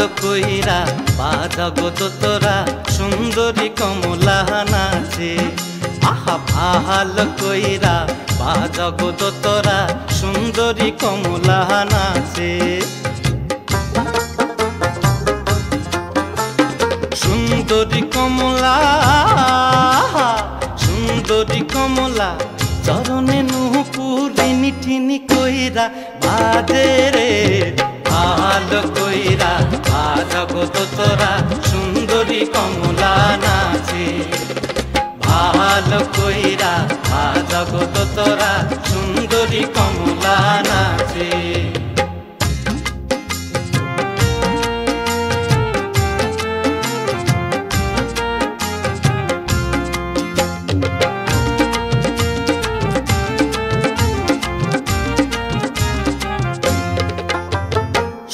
ভালো কইরা বাজাগো তোরা সুন্দরী কমলা নাচে। আহা ভালো কইরা বাজাগো তোরা সুন্দরী কমলা নাচে। সুন্দরী কমলা সুন্দরী কমলা চরণে নুপুরি নিঠিনি কইরা বাজে রে। ভালো কইরা বাজাগো তোরা সুন্দরী কমলা নাচে। ভালো কইরা বাজাগো তোরা সুন্দরী কমলা নাচে।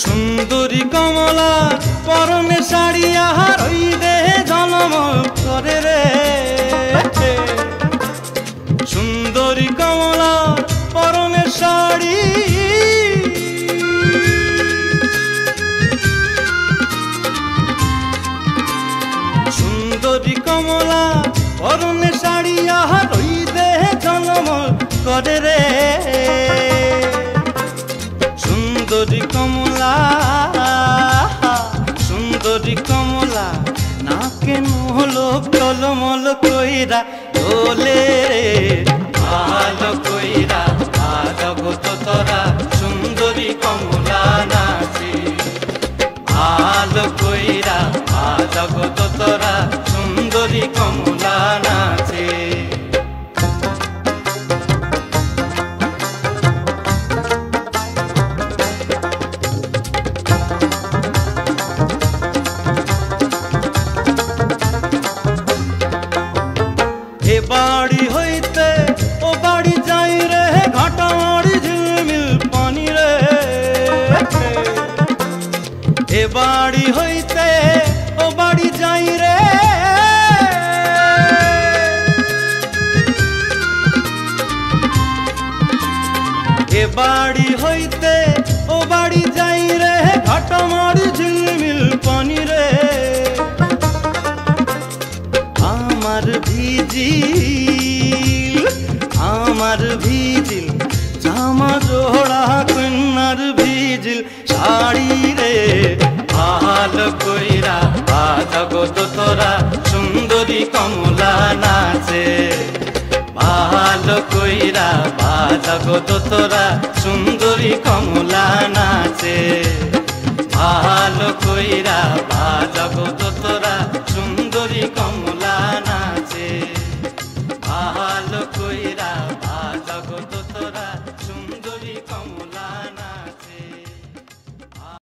সুন্দরী কমলা পরনে শাড়ি আহার ওই দেহে ঝলমল করে রে। সুন্দরী কমলা পরনে শাড়ি সুন্দরী কমলা পরনে শাড়ি আহার ওই দেহে ঝলমল করে রে। সুন্দরী কমলা সুন্দরী কমলা না কেন হলো টলমল কইরা দোলে রে। ভালো কইরা বাজাগো তোরা সুন্দরী কমলা নাচে। ভালো কইরা বাজাগো তোরা সুন্দরী কমলা নাচে। এ বাড়ি হইতে ও বাড়ি যাই রে ঘাটামারি ঝিলমিল পানি রে। এ বাড়ি হইতে ও বাড়ি যাই রে। এ বাড়ি হইতে ও বাড়ি যাই রে ঘাটামারি ঝিলমিল পানি রে। আমার ভিজিল জামা জোড়া কন্যার ভিজিল শাড়ি রে। ভালো কইরা বাজাগো তোরা সুন্দরী কমলা নাচে। ভালো কইরা বাজাগো তোরা সুন্দরী কমলা নাচে। ভালো কইরা বাজাগো তোরা সুন্দরী কমলা